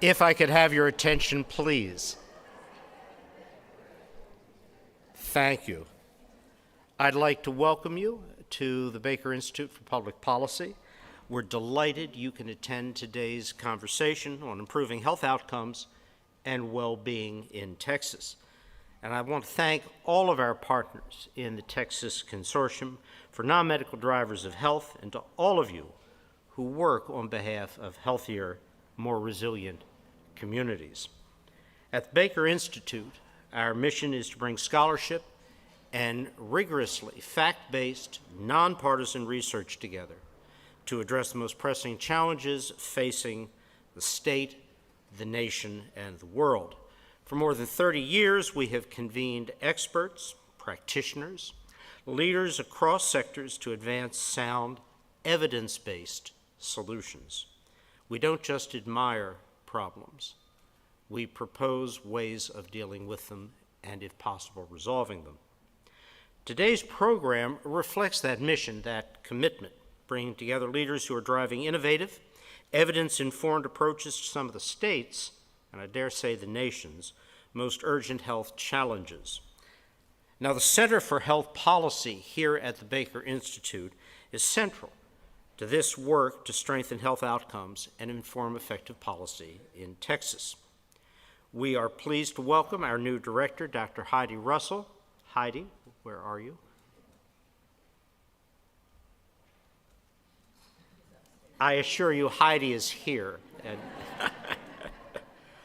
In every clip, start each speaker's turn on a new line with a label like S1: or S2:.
S1: If I could have your attention, please. Thank you. I'd like to welcome you to the Baker Institute for Public Policy. We're delighted you can attend today's conversation on improving health outcomes and well-being in Texas. And I want to thank all of our partners in the Texas Consortium for non-medical drivers of health, and to all of you who work on behalf of healthier, more resilient communities. At the Baker Institute, our mission is to bring scholarship and rigorously fact-based, nonpartisan research together to address the most pressing challenges facing the state, the nation, and the world. For more than 30 years, we have convened experts, practitioners, leaders across sectors to advance sound, evidence-based solutions. We don't just admire problems. We propose ways of dealing with them and, if possible, resolving them. Today's program reflects that mission, that commitment, bringing together leaders who are driving innovative, evidence-informed approaches to some of the states, and I dare say the nation's, most urgent health challenges. Now, the Center for Health Policy here at the Baker Institute is central to this work to strengthen health outcomes and inform effective policy in Texas. We are pleased to welcome our new director, Dr. Heidi Russell. Heidi, where are you? I assure you Heidi is here. And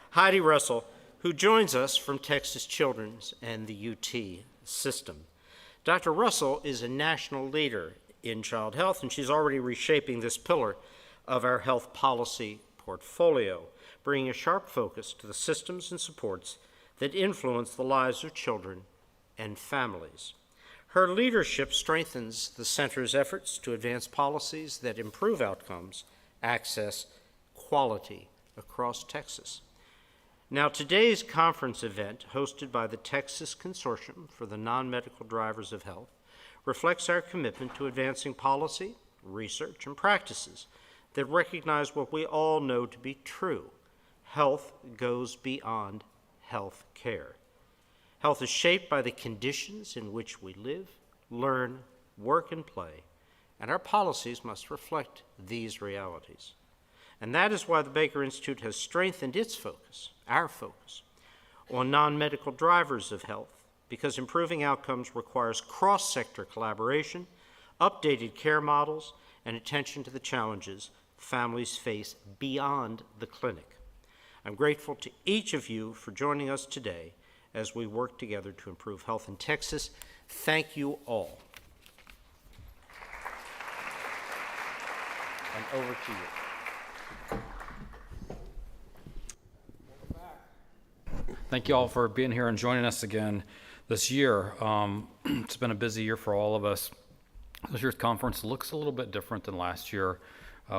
S1: Heidi Russell, who joins us from Texas Children's and the UT system. Dr. Russell is a national leader in child health, and she's already reshaping this pillar of our health policy portfolio, bringing a sharp focus to the systems and supports that influence the lives of children and families. Her leadership strengthens the center's efforts to advance policies that improve outcomes, access, quality across Texas. Now, today's conference event, hosted by the Texas Consortium for the Non-Medical Drivers of Health, reflects our commitment to advancing policy, research, and practices that recognize what we all know to be true. Health goes beyond health care. Health is shaped by the conditions in which we live, learn, work, and play, and our policies must reflect these realities. And that is why the Baker Institute has strengthened its focus, our focus, on non-medical drivers of health, because improving outcomes requires cross-sector collaboration, updated care models, and attention to the challenges families face beyond the clinic. I'm grateful to each of you for joining us today as we work together to improve health in Texas. Thank you all. And over to you.
S2: Thank you all for being here and joining us again this year. It's been a busy year for all of us. This year's conference looks a little bit different than last year.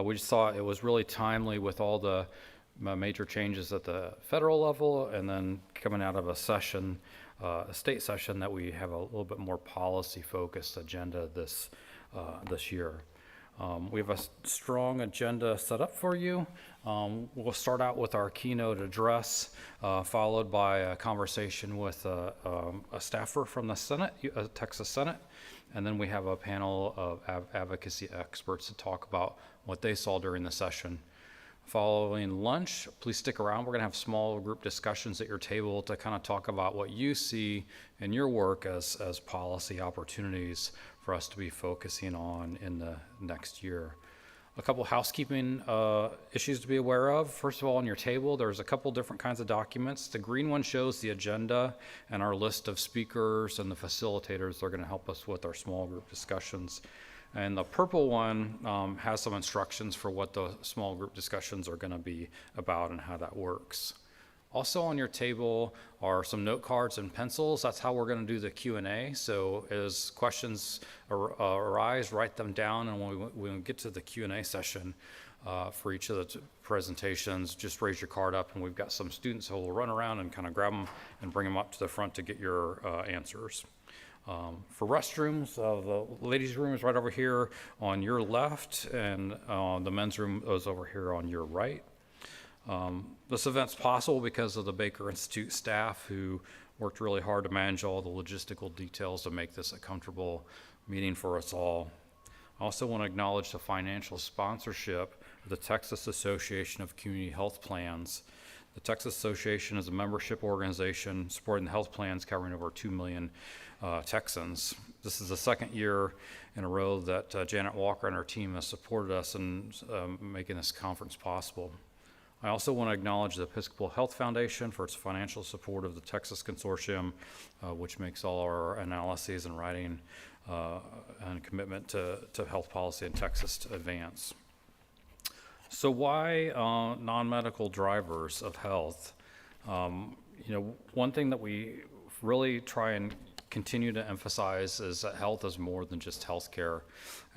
S2: We just thought it was really timely with all the major changes at the federal level, and then coming out of a session, a state session, that we have a little bit more policy-focused agenda this year. We have a strong agenda set up for you. We'll start out with our keynote address, followed by a conversation with a staffer from the Senate, Texas Senate, and then we have a panel of advocacy experts to talk about what they saw during the session. Following lunch, please stick around. We're going to have small group discussions at your table to kind of talk about what you see in your work as policy opportunities for us to be focusing on in the next year. A couple housekeeping issues to be aware of. First of all, on your table, there's a couple different kinds of documents. The green one shows the agenda and our list of speakers and the facilitators that are going to help us with our small group discussions. And the purple one has some instructions for what the small group discussions are going to be about and how that works. Also on your table are some note cards and pencils. That's how we're going to do the Q&A. So as questions arise, write them down, and when we get to the Q&A session for each of the presentations, just raise your card up, and we've got some students who will run around and kind of grab them and bring them up to the front to get your answers. For restrooms, the ladies' room is right over here on your left, and the men's room is over here on your right. This event's possible because of the Baker Institute staff who worked really hard to manage all the logistical details to make this a comfortable meeting for us all. I also want to acknowledge the financial sponsorship of the Texas Association of Community Health Plans. The Texas Association is a membership organization supporting the health plans covering over 2 million Texans. This is the second year in a row that Janet Walker and her team has supported us in making this conference possible. I also want to acknowledge the Episcopal Health Foundation for its financial support of the Texas Consortium, which makes all our analyses and writing and commitment to health policy in Texas to advance. So why non-medical drivers of health? One thing that we really try and continue to emphasize is that health is more than just health care.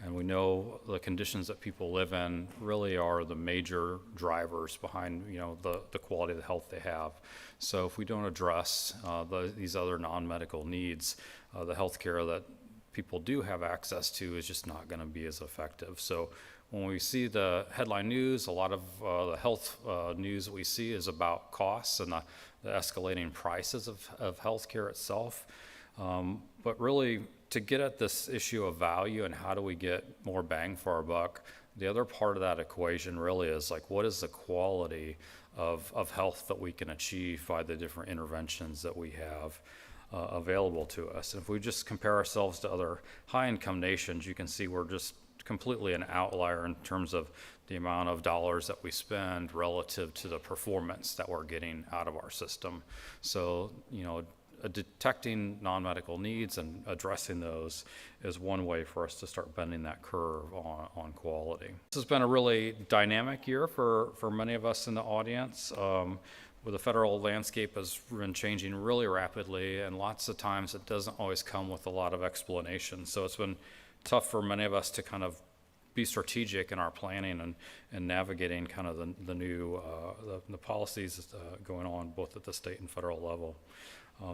S2: And we know the conditions that people live in really are the major drivers behind, the quality of the health they have. So if we don't address these other non-medical needs, the health care that people do have access to is just not going to be as effective. So when we see the headline news, a lot of the health news that we see is about costs and the escalating prices of healthcare itself. But really, to get at this issue of value and how do we get more bang for our buck, the other part of that equation really is like, what is the quality of health that we can achieve by the different interventions that we have available to us? And if we just compare ourselves to other high-income nations, you can see we're just completely an outlier in terms of the amount of dollars that we spend relative to the performance that we're getting out of our system. So, detecting non-medical needs and addressing those is one way for us to start bending that curve on quality. This has been a really dynamic year for many of us in the audience. Where the federal landscape has been changing really rapidly, and lots of times it doesn't always come with a lot of explanation. So it's been tough for many of us to kind of be strategic in our planning and navigating kind of the new the policies going on both at the state and federal level.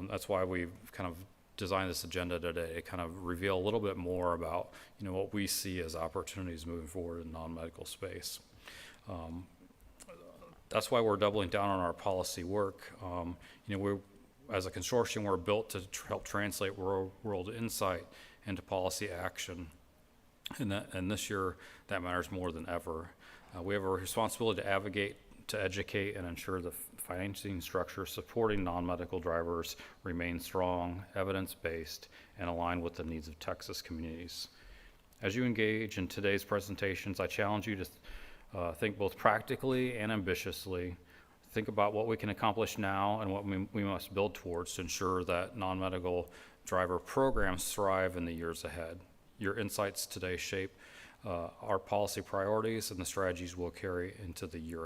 S2: That's why we've kind of designed this agenda today to kind of reveal a little bit more about what we see as opportunities moving forward in non-medical space. That's why we're doubling down on our policy work. We're, as a consortium, we're built to help translate world insight into policy action. And this year, that matters more than ever. We have a responsibility to advocate, to educate, and ensure the financing structure supporting non-medical drivers remain strong, evidence-based, and aligned with the needs of Texas communities. As you engage in today's presentations, I challenge you to think both practically and ambitiously. Think about what we can accomplish now and what we must build towards to ensure that non-medical driver programs thrive in the years ahead. Your insights today shape our policy priorities and the strategies we'll carry into the year